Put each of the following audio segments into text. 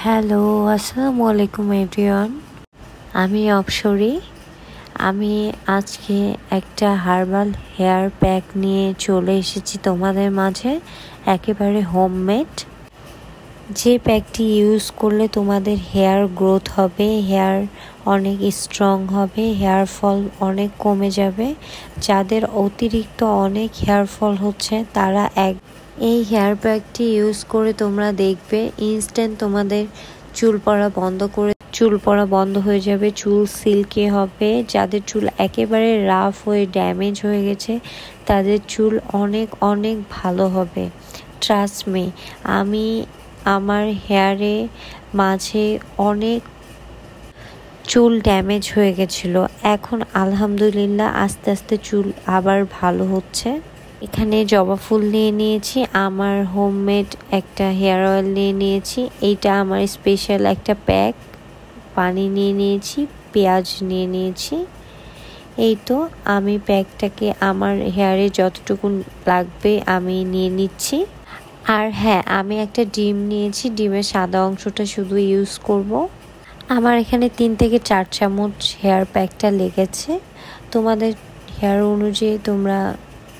Hello, আসসালামু আলাইকুম everyone. আমি অপসরী। আমি আজকে একটা হার্বাল হেয়ার প্যাক নিয়ে চলে এসেছি তোমাদের মাঝে, একেবারে হোমমেড। যে প্যাকটি ইউজ করলে তোমাদের হেয়ার গ্রোথ হবে, হেয়ার অনেক স্ট্রং হবে, হেয়ার ফল অনেক কমে যাবে। যাদের অতিরিক্ত অনেক হেয়ার ফল হচ্ছে তারা এই হেয়ার প্যাকটি ইউজ করে তোমরা দেখবে ইনস্ট্যান্ট তোমাদের চুল পড়া বন্ধ হয়ে যাবে, চুল সিল্কি হবে। যাদের চুল একেবারে রাফ হয়ে ড্যামেজ হয়ে গেছে তাদের চুল অনেক অনেক ভালো হবে। ট্রাস্ট মি, আমি আমার হেয়ারে মাঝে অনেক চুল ড্যামেজ হয়ে গেছিলো, এখন আলহামদুলিল্লাহ আস্তে আস্তে চুল আবার ভালো হচ্ছে। এখানে জবা ফুল নিয়ে নিয়েছি, আমার হোমমেড একটা হেয়ার অয়েল নিয়ে নিয়েছি, এইটা আমার স্পেশাল একটা প্যাক। পানি নিয়ে নিয়েছি, পেঁয়াজ নিয়ে নিয়েছি। এই তো আমি প্যাকটাকে আমার হেয়ারে যতটুকু লাগবে আমি নিয়ে নিচ্ছি। আর হ্যাঁ, আমি একটা ডিম নিয়েছি, ডিমের সাদা অংশটা শুধু ইউজ করব। আমার এখানে 3 থেকে 4 চামচ হেয়ার প্যাকটা লেগেছে। তোমাদের হেয়ার অনুযায়ী তোমরা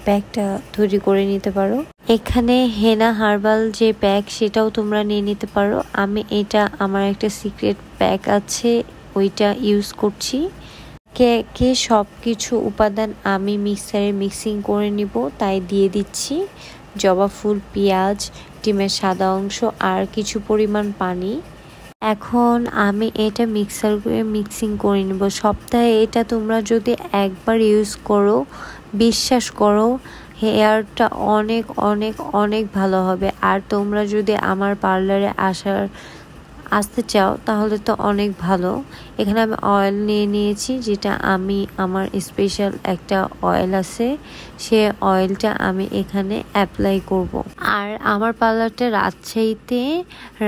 প্যাকটা তৈরি করে নিতে পারো। এখানে হেনা হার্বাল যে প্যাক সেটাও তোমরা নিয়ে নিতে পারো। আমি এটা আমার একটা সিক্রেট প্যাক আছে, ওইটা ইউজ করছি। কে সব কিছু উপাদান আমি মিক্সারে মিক্সিং করে নিব, তাই দিয়ে দিচ্ছি জবা ফুল, পেঁয়াজ, ডিমের সাদা অংশ আর কিছু পরিমাণ পানি। এখন আমি এটা মিক্সিং করে নেব। সপ্তাহে এটা তোমরা যদি একবার ইউজ করো, বিশ্বাস করো হেয়ারটা অনেক অনেক অনেক ভালো হবে। আর তোমরা যদি আমার পার্লারে আসতে চাও তাহলে তো অনেক ভালো। এখানে আমি অয়েল নিয়ে নিয়েছি, যেটা আমি আমার স্পেশাল একটা অয়েল আছে, সে অয়েলটা আমি এখানে অ্যাপ্লাই করব। আর আমার পার্লারটা রাজশাহীতে,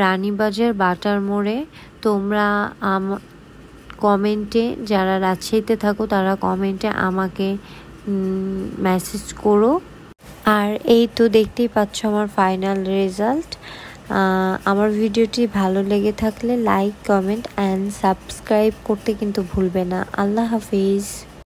রানীবাজার বাটার মোড়ে। তোমরা কমেন্টে, যারা রাজশাহীতে থাকো তারা কমেন্টে আমাকে মেসেজ করো। আর এই তো দেখতেই পাচ্ছ আমার ফাইনাল রেজাল্ট। আমার ভিডিওটি ভালো লেগে থাকলে লাইক, কমেন্ট অ্যান্ড সাবস্ক্রাইব করতে কিন্তু ভুলবে না। আল্লাহ হাফিজ।